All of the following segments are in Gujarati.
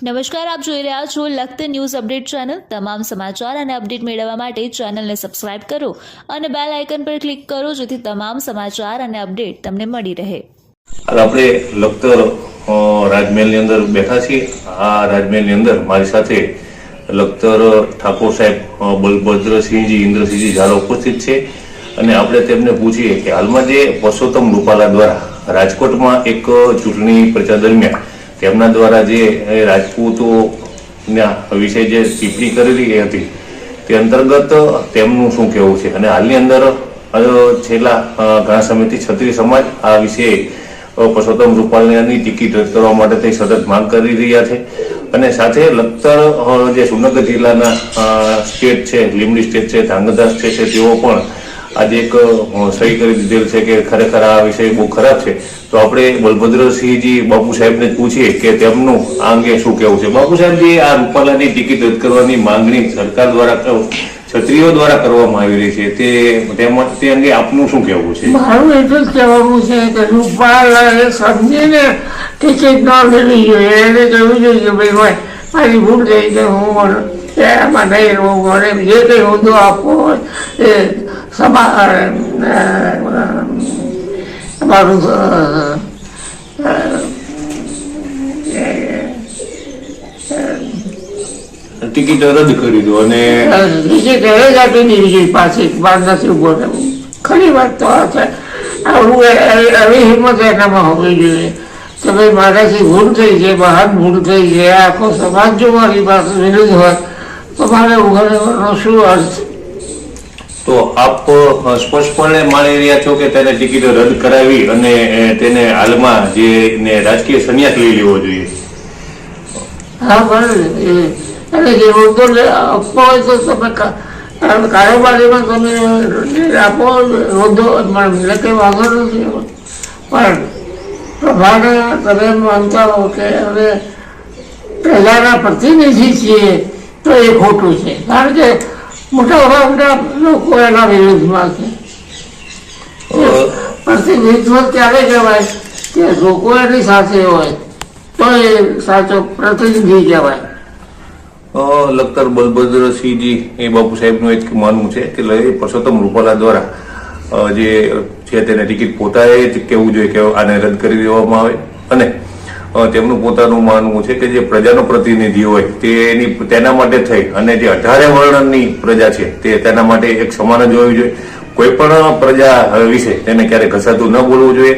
નમસ્કાર, આપ જોઈ રહ્યા છો લખત ન્યૂઝ અપડેટ ચેનલ। તમામ સમાચાર અને અપડેટ મેળવવા માટે ચેનલને સબસ્ક્રાઇબ કરો અને બેલ આઇકન પર ક્લિક કરો જેથી તમામ સમાચાર અને અપડેટ તમને મળી રહે। હાલ આપણે લખતર રાજમહેલની અંદર બેઠા છીએ। આ રાજમહેલની અંદર મારી સાથે લખતર ઠાકોર સાહેબ બલભદ્રસિંહજી ઇન્દ્રસિંહજી ઝાલા ઉપસ્થિત છે અને આપણે તેમને પૂછીએ કે હાલમાં જે પરસોત્તમ રૂપાલા દ્વારા રાજકોટમાં એક ચૂંટણી પ્રચાર દરમિયાન તેમના દ્વારા જે રાજપૂતોના વિશે જે ટિપ્પણી કરેલી હતી તે અંતર્ગત તેમનું શું કહેવું છે અને હાલની અંદર છેલ્લા ઘણા સમયથી ક્ષત્રિય સમાજ આ વિશે પરસોત્તમ રૂપાલાની ટિકિટ રદ કરવા માટે તે સતત માંગ કરી રહ્યા છે અને સાથે લખતર જે સુરનગર જિલ્લાના સ્ટેટ છે, લીંબડી સ્ટેટ છે, ધાંગધ્રા સ્ટેટ છે, તેઓ પણ આજે એક સહી કરી દીધેલ છે કે ખરેખર આ વિષય બહુ ખરાબ છે। તો આપણે બલભદ્રસિંહજી બાપુ સાહેબને પૂછીએ કે તેમનું આ અંગે શું કહેવું છે। બાપુ સાહેબજી, આ રૂપાલાની ટિકિટ રદ કરવાની માંગણી સરકાર દ્વારા ક્ષત્રિયો દ્વારા કરવામાં આવી રહી છે તે અંગે આપનું શું કહેવું છે? મારું એટલું જ કહેવાનું છે કે રૂપાલાએ સમજીને ટિકિટ ન લેવી જોઈએ। એને કહેવું જોઈએ કે ભાઈ હોય મારી ભૂલ થઈ કે હું એમાં નહીં રહું, મને જે કંઈ હોદ્દો આપવો હોય એ અમારું ટિકિટ રદ કરી દો અને ટિકિટ હવે જ આપી દેવી જોઈએ પાછી, બાર નથી ઉભો રહેવું। ખરી વાત તો આ છે, આવું એવી હિંમત એનામાં હોવી જોઈએ કે ભાઈ મારાથી ભૂલ થઈ છે, મહાન ભૂલ થઈ છે, આખો સમાજ જો મારી પાસે વિરુદ્ધ હોય તો મારે ઉભા રહેવાનો શું અર્થ? તો આપ સ્પષ્ટપણે માની રહ્યા છો કે તેને ટિકિટ રદ કરાવી અને તેને હાલમાં જે રાજકીય સંન્યાસ લઈ લેવો જોઈએ? હા, બરાબર। અને જે હોદ્દો આપવો હોય તો તમે કારોબારીમાં તમે આપો હોદ્દો, મને કંઈ વાંધો નથી, પણ પ્રભાને તમે માનતા હો કે હવે પ્રજાના પ્રતિનિધિ છીએ તો એ ખોટું છે, કારણ કે મોટા ભાગના લોકો એના વિરુદ્ધમાં છે। પ્રતિનિધિત્વ ક્યારે કહેવાય કે લોકો એની સાથે હોય તો એ સાચો પ્રતિનિધિ કહેવાય। લખતર બલભદ્રસિંહજી એ બાપુ સાહેબનું એક માનવું છે કે પરસોત્તમ રૂપાલા દ્વારા જે છે તેને ટિકિટ પોતાએ જ કહેવું જોઈએ કે આને રદ કરી દેવામાં આવે અને તેમનું પોતાનું માનવું છે કે જે પ્રજાનો પ્રતિનિધિ હોય તેના માટે થઈ અને જે 18 વર્ણની પ્રજા છે તેના માટે એક સમાન જ હોવી જોઈએ। કોઈ પણ પ્રજા વિશે તેને ક્યારે ઘસાતું ન બોલવું જોઈએ।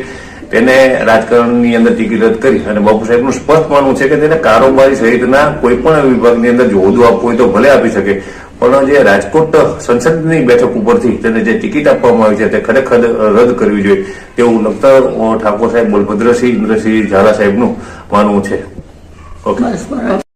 તેને રાજકારણની અંદર ટિકિટ રદ કરી અને બાપુ સાહેબનું સ્પષ્ટ માનવું છે કે તેને કારોબારી સહિતના કોઈ પણ વિભાગની અંદર જો હોદ્દો આપવો હોય તો ભલે આપી શકે, પણ જે રાજકોટ સંસદની બેઠક ઉપરથી તેને જે ટિકિટ આપવામાં આવી છે તે ખરેખર રદ કરવી જોઈએ તેવું લખતર ઠાકોર સાહેબ બલભદ્રસિંહ ઇન્દ્રસિંહ ઝાલા સાહેબનું માનવું છે। ઓકે।